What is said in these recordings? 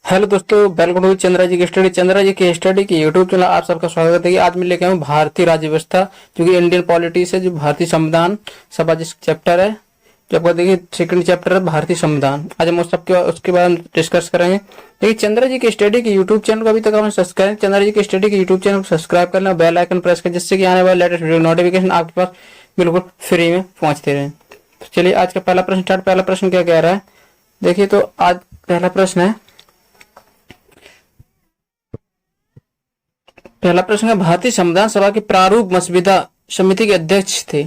Hello दोस्तों, welcome to Chandra जी की study. Chandra जी की स्टडी की यूट्यूब चैनल आप सबका स्वागत है। आज मैं लेके आया हूँ भारतीय राज्य व्यवस्था, जो कि इंडियन पॉलिटिक्स है, जो भारतीय संविधान सभा जिस चैप्टर है, जो आपका देखिए सेकंड चैप्टर है भारतीय संविधान। आज हम उसके बारे में डिस्कस करेंगे। देखिए चंद्रा जी की स्टडी की यूट्यूब चैनल को अभी तक आपने सब्सक्राइब, चंद्रा जी की स्टडी की यूट्यूब चैनल को सब्सक्राइब कर लें, बेल आइकन प्रेस करें, जिससे कि आने वाले लेटेस्ट वीडियो नोटिफिकेशन आपके पास बिल्कुल फ्री में पहुंचते रहे। तो चलिए आज का पहला प्रश्न स्टार्ट। पहला प्रश्न क्या कह रहा है, देखिए तो आज पहला प्रश्न है, पहला प्रश्न है भारतीय संविधान सभा के प्रारूप मसविदा समिति के अध्यक्ष थे।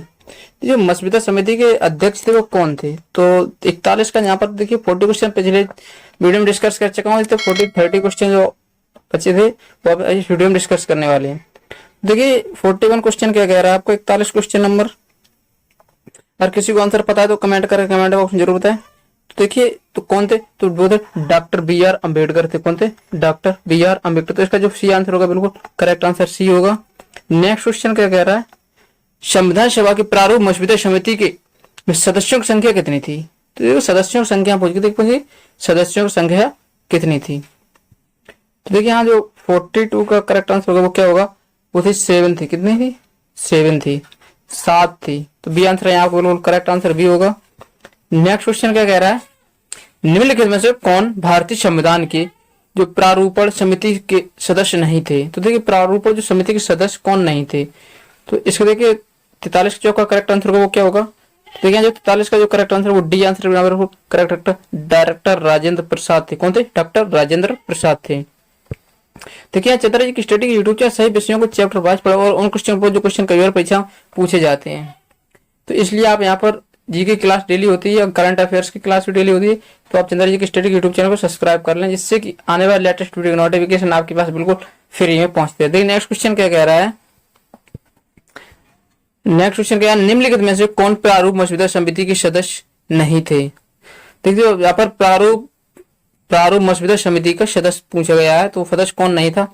जो मसविदा समिति के अध्यक्ष थे वो कौन थे? तो 41 का यहाँ पर देखिए 40 क्वेश्चन पिछले वीडियो में डिस्कस कर चुका हूँ, तो 30 क्वेश्चन जो बचे थे वो अब इस वीडियो में डिस्कस करने वाले हैं। देखिए 41 क्वेश्चन क्या कह रहा है आपको, 41 क्वेश्चन नंबर। अगर किसी को आंसर पता है तो कमेंट करें, कमेंट बॉक्स में जरूर बताएं। तो देखिए तो कौन थे, तो वो थे डॉक्टर बी आर अम्बेडकर थे। कौन थे? Doctor B R Ambedkar. तो इसका जो सी आंसर होगा बिल्कुल करेक्ट आंसर सी होगा। नेक्स्ट क्वेश्चन क्या कह रहा है, संविधान सभा की प्रारूप मसविदा समिति के सदस्यों की संख्या कितनी थी? तो देखो सदस्यों की संख्या पूछ के देखिए, सदस्यों की संख्या कितनी थी? तो देखिए यहाँ जो 42 का करेक्ट आंसर होगा वो क्या होगा, वो थी 7 थी। कितनी थी? 7 थी, 7 थी। तो बी आंसर यहाँ बिल्कुल करेक्ट आंसर बी होगा। नेक्स्ट क्वेश्चन क्या कह रहा है, निम्नलिखित में से कौन भारतीय संविधान के जो प्रारूपण समिति के सदस्य नहीं थे? तो देखिए प्रारूपण जो समिति के सदस्य कौन नहीं थे, तो इसको देखिए 43 जो का करेक्ट आंसर होगा वो क्या होगा, देखिए जो 43 का जो करेक्ट आंसर वो D answer correct doctor Rajendra Prasad थे। कौन थे? डॉक्टर राजेंद्र प्रसाद थे। देखिए चंद्रा जी की स्टडी के यूट्यूब चैनल सही विषयों को चैप्टर वाइज पढ़ा और उन क्वेश्चन पर जो क्वेश्चन कई बार परीक्षा पूछे जाते हैं, तो इसलिए आप यहाँ पर जी की क्लास डेली होती है और करंट अफेयर्स की क्लास भी डेली होती है। तो आप चंद्रा जी की स्टडी यूट्यूब चैनल को सब्सक्राइब कर लें, जिससे कि आने वाले लेटेस्ट वीडियो नोटिफिकेशन आपके पास बिल्कुल फ्री में पहुंचते हैं। देखिए नेक्स्ट क्वेश्चन क्या कह रहा है, नेक्स्ट क्वेश्चन क्या है, निम्नलिखित में से कौन प्रारूप मसविदा समिति के सदस्य नहीं थे? देखिए यहाँ पर प्रारूप मसविदा समिति का सदस्य पूछा गया है, तो सदस्य कौन नहीं था?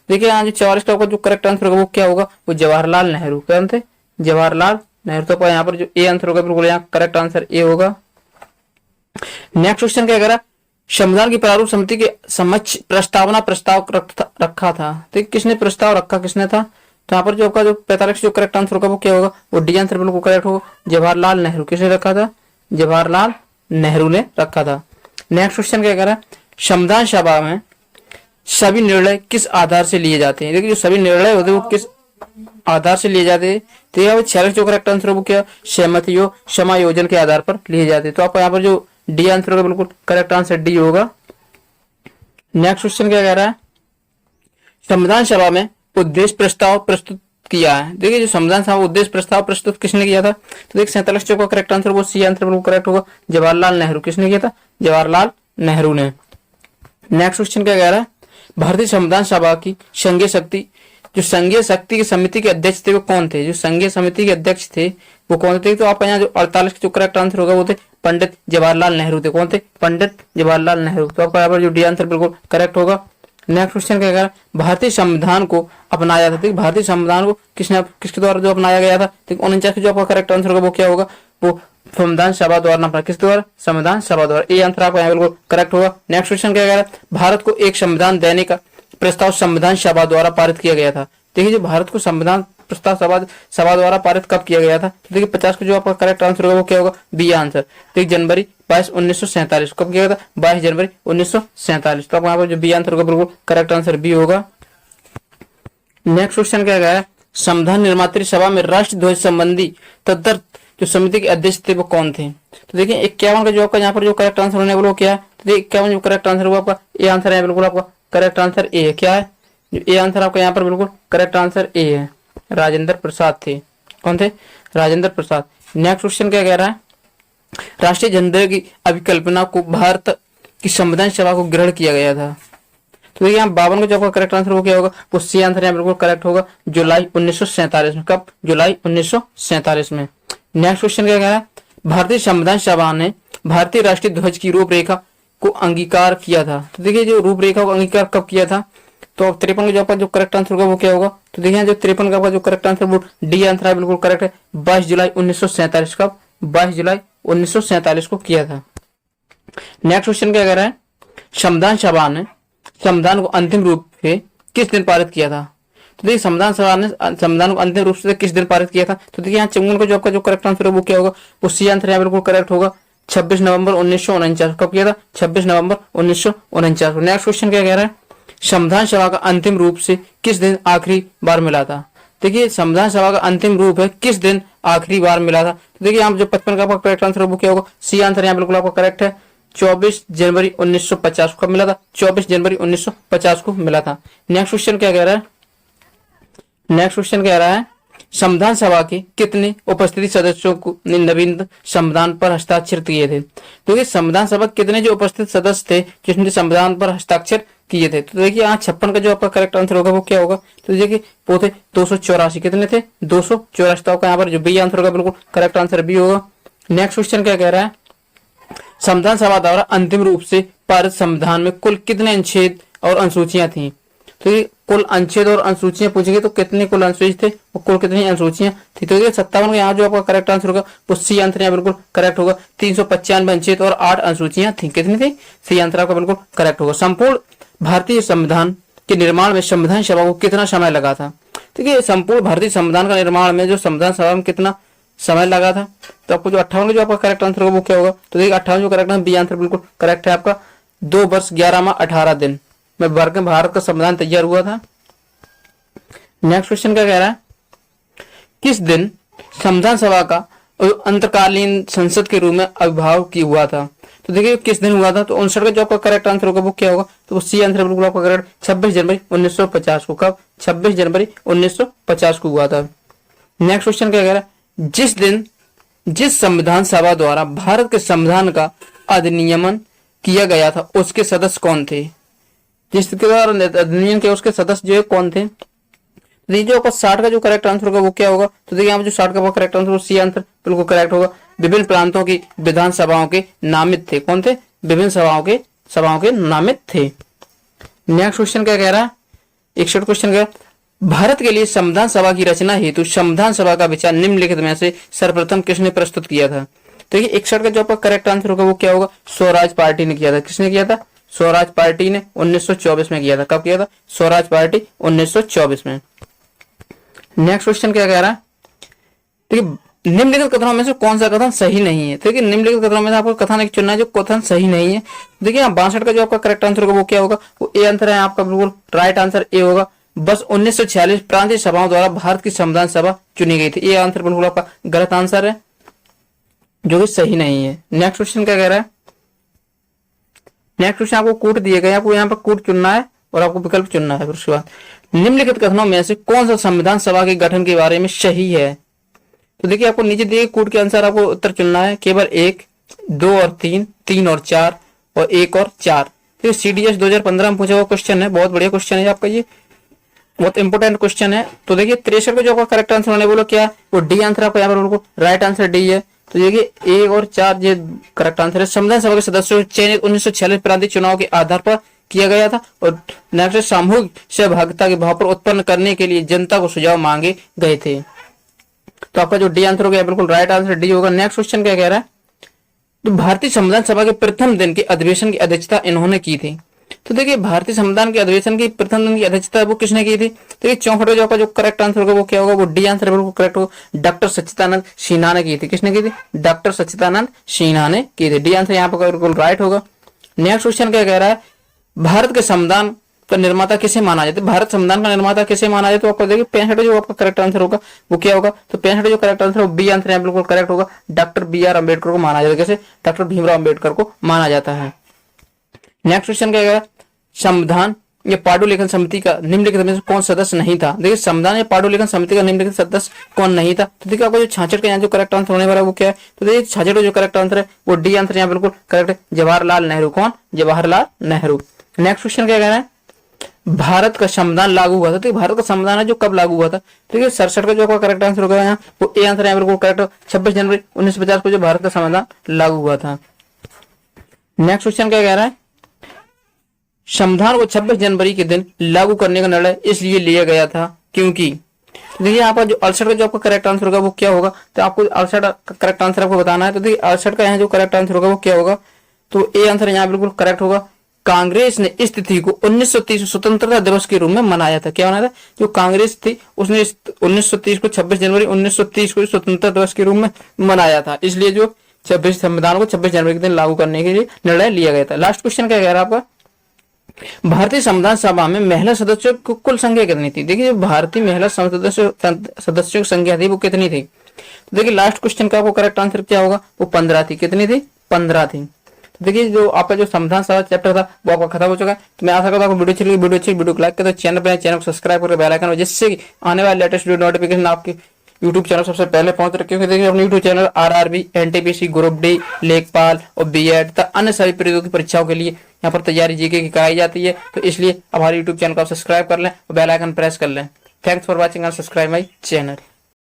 देखिए यहाँ जो 44 का जो करेक्ट आंसर होगा वो क्या होगा, वो जवाहरलाल नेहरू। कौन थे? जवाहरलाल नेहरू। तो यहाँ पर जो ए आंसर होगा बिल्कुल यहाँ करेक्ट आंसर ए होगा। नेक्स्ट क्वेश्चन क्या कह रहा है, संविधान की प्रारूप समिति के समक्ष प्रस्ताव रखा था। तो किसने प्रस्ताव रखा, किसने था? तो यहाँ पर जो आपका जो 45 जो करेक्ट आंसर होगा वो क्या होगा, वो डी आंसर बिल्कुल करेक्ट होगा, जवाहरलाल नेहरू। किसने रखा था? जवाहरलाल नेहरू ने रखा था। नेक्स्ट क्वेश्चन क्या कह रहा है, संविधान सभा में सभी निर्णय किस आधार से लिए जाते हैं? देखिए जो सभी निर्णय होते हैं वो किस आधार से लिए जाते हैं? तो यहाँ 46 जो करेक्ट आंसर है वो क्या, सहमतियों समायोजन के आधार पर लिए जाते हैं। तो आपको यहाँ पर जो डी आंसर होगा बिल्कुल करेक्ट आंसर डी होगा। नेक्स्ट क्वेश्चन क्या कह रहा है, संविधान सभा में उद्देश्य प्रस्ताव प्रस्तुत किया है। देखिए जो संविधान सभा उद्देश्य प्रस्ताव प्रस्तुत किसने किया था? तो देखिए 47 जो का करेक्ट आंसर वो सी आंसर बिल्कुल करेक्ट होगा, जवाहरलाल नेहरू। किसने किया था? जवाहरलाल नेहरू ने। नेक्स्ट क्वेश्चन क्या कह रहा है, भारतीय संविधान सभा की संघीय शक्ति, जो संघीय शक्ति की समिति के अध्यक्ष थे वो कौन थे? जो संघीय समिति के अध्यक्ष थे वो कौन थे? तो आपका यहाँ जो 48 जो करेक्ट आंसर होगा वो थे पंडित जवाहरलाल नेहरू थे। कौन थे? पंडित जवाहरलाल नेहरू। तो आपका यहाँ पर जो डी आंसर बिल्कुल करेक्ट होगा। नेक्स्ट क्वेश्चन क्या कह रहा है, भारतीय संविधान को अपनाया था। देखिए भारतीय संविधान को किसके द्वारा जो अपनाया गया था? 49 जो आपका करेक्ट आंसर होगा वो क्या होगा, वो संविधान सभा द्वारा अपना। किस द्वारा? संविधान सभा द्वारा। ए आंसर आपका यहाँ बिल्कुल करेक्ट होगा। नेक्स्ट क्वेश्चन क्या कह रहा है, भारत को एक संविधान देने का प्रस्ताव संविधान सभा द्वारा पारित किया गया था। देखिए जो भारत को संविधान प्रस्ताव सभा द्वारा पारित कब किया गया था? तो देखिए 50 का जो आपका करेक्ट आंसर होगा वो क्या होगा, बी आंसर। देखिए जनवरी 22 1947। कब किया गया था? 22 जनवरी 1947। तो यहाँ पर जो बी आंसर होगा बिल्कुल करेक्ट आंसर बी होगा। नेक्स्ट क्वेश्चन क्या गया, संविधान निर्मात्री सभा में राष्ट्र ध्वज संबंधी तदर्थ जो समिति के अध्यक्ष थे वो कौन थे? तो देखिए 51 का जो आपका यहाँ पर जो करेक्ट आंसर होने वाला क्या है, तो देखिए 51 जो करेक्ट आंसर होगा आपका ए आंसर है बिल्कुल आपका करेक्ट आंसर ए है। क्या है? जो ए आंसर आपका यहाँ पर बिल्कुल करेक्ट आंसर ए है, राजेंद्र प्रसाद थे। कौन थे? राजेंद्र प्रसाद। नेक्स्ट क्वेश्चन क्या कह रहा है, राष्ट्रीय झंडे की अभिकल्पना को भारत की संविधान सभा को ग्रहण किया गया था। तो देखिए यहाँ 52 का जो आपका करेक्ट आंसर वो क्या होगा, वो सी आंसर यहाँ बिल्कुल करेक्ट होगा, जुलाई 1947 में। कब? जुलाई 1947 में। नेक्स्ट क्वेश्चन क्या कह रहा है, भारतीय संविधान सभा ने भारतीय राष्ट्रीय ध्वज की रूपरेखा को अंगीकार किया था। तो देखिए जो रूपरेखा को अंगीकार कब किया था, तो 53 का जो करेक्ट आंसर होगा वो क्या होगा, तो देखिए जो 53 का जो करेक्ट आंसर वो डी आंसर है बिल्कुल करेक्ट है, 22 जुलाई 1947। कब? 22 जुलाई 1947 को किया था। नेक्स्ट क्वेश्चन क्या कह रहा है, संविधान सभा ने संविधान को अंतिम रूप से किस दिन पारित किया था? तो देखिए संविधान सभा ने संविधान को अंतिम रूप से किस दिन पारित किया था? तो देखिए यहाँ चुंबन का जो आपका जो करेक्ट आंसर है वो क्या होगा? वो सी आंसर यहाँ बिल्कुल करेक्ट होगा। 26 नवंबर 1949। कब किया था? 26 नवंबर 1949। नेक्स्ट क्वेश्चन क्या कह रहा है? संविधान सभा का अंतिम रूप से किस दिन आखिरी बार मिला था? देखिए संविधान सभा का अंतिम रूप है किस दिन आखिरी बार मिला था? तो देखिए यहाँ जो 55 का आपका करेक्ट आंसर है वो क्या होगा? सी आंसर यहाँ बिल्कुल आपका करेक्ट है। 24 जनवरी 1950 को मिला था। 24 जनवरी 1950 को मिला था। नेक्स्ट क्वेश्चन क्या कह रहा है? नेक्स्ट क्वेश्चन कह रहा है संविधान सभा के कितने उपस्थिति सदस्यों को नवीन संविधान पर हस्ताक्षर किए थे? तो ये संविधान सभा कितने जो उपस्थित सदस्य थे जिसने संविधान पर हस्ताक्षर किए थे? तो देखिए यहाँ 56 का जो आपका करेक्ट आंसर होगा वो क्या होगा? तो देखिए वो थे 284। कितने थे? 284। तो आपका यहाँ पर जो बी आंसर होगा बिल्कुल करेक्ट आंसर बी होगा। नेक्स्ट क्वेश्चन क्या कह रहा है? संविधान सभा द्वारा अंतिम रूप से पारित संविधान में कुल कितने अनुच्छेद और अनुसूचियां थी? तो ये कुल अनुच्छेद और अनुसूचियां पूछेंगे तो कितने कुल अनुच्छेद थे और कुल कितनी अनुसूचियां थी? तो ये 57 का यहाँ जो आपका करेक्ट आंसर होगा वो सी आंसर यहाँ बिल्कुल करेक्ट होगा। 395 अनुच्छेद और 8 अनुसूचियां थी। कितनी थी? सी आंसर आपका बिल्कुल करेक्ट होगा। संपूर्ण भारतीय संविधान के निर्माण में संविधान सभा को कितना समय लगा था? देखिए संपूर्ण भारतीय संविधान का निर्माण में जो संविधान सभा में कितना समय लगा था? तो आपको जो 58 जो आपका करेक्ट आंसर होगा वो क्या होगा? तो देखिए 58 जो करेक्ट आंसर बी आंसर बिल्कुल करेक्ट है आपका। 2 वर्ष 11 माह 18 दिन में भारत का संविधान तैयार हुआ था। नेक्स्ट क्वेश्चन क्या कह रहा है? किस दिन संविधान सभा का अंतकालीन संसद के रूप में आविर्भाव की हुआ था? तो देखिए किस दिन हुआ था? तो 59 का जो आपका करेक्ट आंसर होगा वो क्या होगा? तो सी आंसर बिल्कुल आपका करेक्ट 26 जनवरी 1950 को। कब? 26 जनवरी 1950 को हुआ था। नेक्स्ट क्वेश्चन क्या कह रहा है? जिस संविधान सभा द्वारा भारत के संविधान का अधिनियमन किया गया था उसके सदस्य कौन थे? जिसके द्वारा अधिनियम किया उसके सदस्य जो है कौन थे? जो आपका 60 का जो करेक्ट आंसर होगा वो क्या होगा? तो देखिए यहाँ जो 60 का करेक्ट आंसर सी आंसर बिल्कुल करेक्ट होगा। विभिन्न प्रांतों की विधानसभाओं के नामित थे। कौन थे? विभिन्न सभाओं के नामित थे। नेक्स्ट क्वेश्चन क्या कह रहा है? 61 क्वेश्चन क्या? भारत के लिए संविधान सभा की रचना हेतु संविधान सभा का विचार निम्नलिखित में से सर्वप्रथम किसने प्रस्तुत किया था? तो ये 61 का जो आपका करेक्ट आंसर होगा वो क्या होगा? स्वराज पार्टी ने किया था। किसने किया था? स्वराज पार्टी ने 1924 में किया था। कब किया था? स्वराज पार्टी 1924 में। नेक्स्ट क्वेश्चन क्या कह रहा है? देखिए निम्नलिखित कथनों में से कौन सा कथन सही नहीं है? ठीक है, निम्नलिखित कथनों में से आपको कथन एक चुनना है जो कथन सही नहीं है। देखिए यहाँ 62 का जो आपका करेक्ट आंसर होगा वो क्या होगा? वो ए आंसर है आपका बिल्कुल राइट आंसर ए होगा। बस 1946 प्रांतीय सभाओं द्वारा भारत की संविधान सभा चुनी गई थी। ये आंसर बिल्कुल आपका गलत आंसर है जो कि सही नहीं है। नेक्स्ट क्वेश्चन क्या कह रहा है? नेक्स्ट क्वेश्चन आपको कोड दिए गए, आपको यहाँ पर कोड चुनना है और आपको विकल्प चुनना है। फिर उसके बाद निम्नलिखित कथनों में से कौन सा संविधान सभा के गठन के बारे में सही है? तो देखिए आपको नीचे दिए कोड के अनुसार आपको उत्तर चुनना है। केवल 1, 2 और 3, 3 और 4 और 1 और 4। तो CDS 2015 में पूछा हुआ क्वेश्चन है, बहुत बढ़िया क्वेश्चन है आपका, ये बहुत इंपोर्टेंट क्वेश्चन है। तो देखिए 63 को जो आपका करेक्ट आंसर होने बोलो क्या? वो डी आंसर आपका यहाँ पर उनको राइट आंसर डी है। तो देखिए 1 और 4 ये करेक्ट आंसर है। संविधान सभा के सदस्यों को चयनित 1946 प्रांतीय चुनाव के आधार पर किया गया था और नेक्स्ट सामूहिक सहभागिता के भाव पर उत्पन्न करने के लिए जनता को सुझाव मांगे गए थे। तो आपका जो डी आंसर हो गया बिल्कुल राइट आंसर डी होगा। नेक्स्ट क्वेश्चन क्या कह रहा है? तो भारतीय संविधान सभा के प्रथम दिन के अधिवेशन की अध्यक्षता इन्होंने की थी। तो देखिए भारतीय संविधान के अधिवेशन की प्रथम दिन की अध्यक्षता वो किसने की थी? देखिए 64 जो आपका जो करेक्ट आंसर होगा वो क्या होगा? वो डी आंसर बिल्कुल करेक्ट होगा। डॉक्टर सच्चिदानंद सिन्हा ने की थी। किसने की थी? डॉक्टर सच्चिदानंद सिन्हा ने की थी। डी आंसर यहाँ पर बिल्कुल राइट होगा। नेक्स्ट क्वेश्चन क्या कह रहा है? भारत के संविधान का निर्माता किसे माना जाता है? भारत संविधान का निर्माता किसे माना जाए? तो आपको देखिए 65 जो आपका करेक्ट आंसर होगा वो क्या होगा? तो 65 जो करेक्ट आंसर बी आंसर यहाँ बिल्कुल करेक्ट होगा। डॉक्टर BR अम्बेडकर को माना जाता है। कैसे? डॉक्टर भीमराव अम्बेडकर को माना जाता है। नेक्स्ट क्वेश्चन क्या कह? संविधान या पांडुलिखन समिति का निम्नलिखित में से कौन सदस्य नहीं था? देखिए संविधान या पांडुलिखन समिति का निम्नलिखित सदस्य कौन नहीं था? तो देखिए आपको जो 66 का यहाँ जो करेक्ट आंसर होने वाला है वो क्या है? तो देखिए 66 जो करेक्ट आंसर है वो डी आंसर यहाँ बिल्कुल करेक्ट है। जवाहरलाल नेहरू। कौन? जवाहरलाल नेहरू। नेक्स्ट क्वेश्चन क्या कह रहा है? भारत का संविधान लागू हुआ था। तो भारत का संविधान है जो कब लागू हुआ था? ठीक है 67 का जो करेक्ट आंसर होगा यहाँ वो ए आंसर यहाँ बिल्कुल करेक्ट है। 26 जनवरी 1950 को जो भारत का संविधान लागू हुआ था। नेक्स्ट क्वेश्चन क्या कह रहा है? संविधान को 26 जनवरी के दिन लागू करने का निर्णय इसलिए लिया गया था क्योंकि देखिए यहाँ पर जो 68 का जो आपका करेक्ट आंसर होगा वो क्या होगा? तो आपको 68 का करेक्ट आंसर आपको बताना है। तो देखिए 68 का यहाँ जो करेक्ट आंसर होगा वो क्या होगा? तो ए आंसर यहाँ बिल्कुल करेक्ट होगा। कांग्रेस ने इस तिथि को 1930 स्वतंत्रता दिवस के रूप में मनाया था। क्या मनाया था? जो कांग्रेस थी उसने 1930 को 26 जनवरी 1930 को स्वतंत्रता दिवस के रूप में मनाया था, इसलिए जो 26 संविधान को 26 जनवरी के दिन लागू करने के लिए निर्णय लिया गया था। लास्ट क्वेश्चन क्या कह रहा है आपका? भारतीय संविधान सभा में महिला सदस्यों की कुल संख्या कितनी थी? देखिए भारतीय महिला सदस्यों की संख्या थी वो कितनी थी? तो देखिए लास्ट क्वेश्चन का आपको करेक्ट आंसर क्या होगा? वो 15 थी। कितनी थी? 15 थी। तो देखिए जो आपका जो संविधान सभा चैप्टर था वो आपका खत्म हो चुका है। तो मैं आशा करता हूँ वीडियो अच्छी लगी, वीडियो को लाइक कर दो, चैनल पर चैनल को सब्सक्राइब करके बेल आइकन, जिससे कि आने वाले लेटेस्ट वीडियो नोटिफिकेशन आपके यूट्यूब चैनल सबसे पहले पहुंच रखे। क्योंकि देखिए अपने YouTube channel RRB, NTPC, group D, लेखपाल और बीएड तथा अन्य सभी प्रतियोगी परीक्षाओं के लिए यहाँ पर तैयारी जीके की कराई जाती है। तो इसलिए हमारे यूट्यूब चैनल को आप सब्सक्राइब कर लें और बेल आइकन प्रेस कर लें। Thanks for watching and subscribe my channel.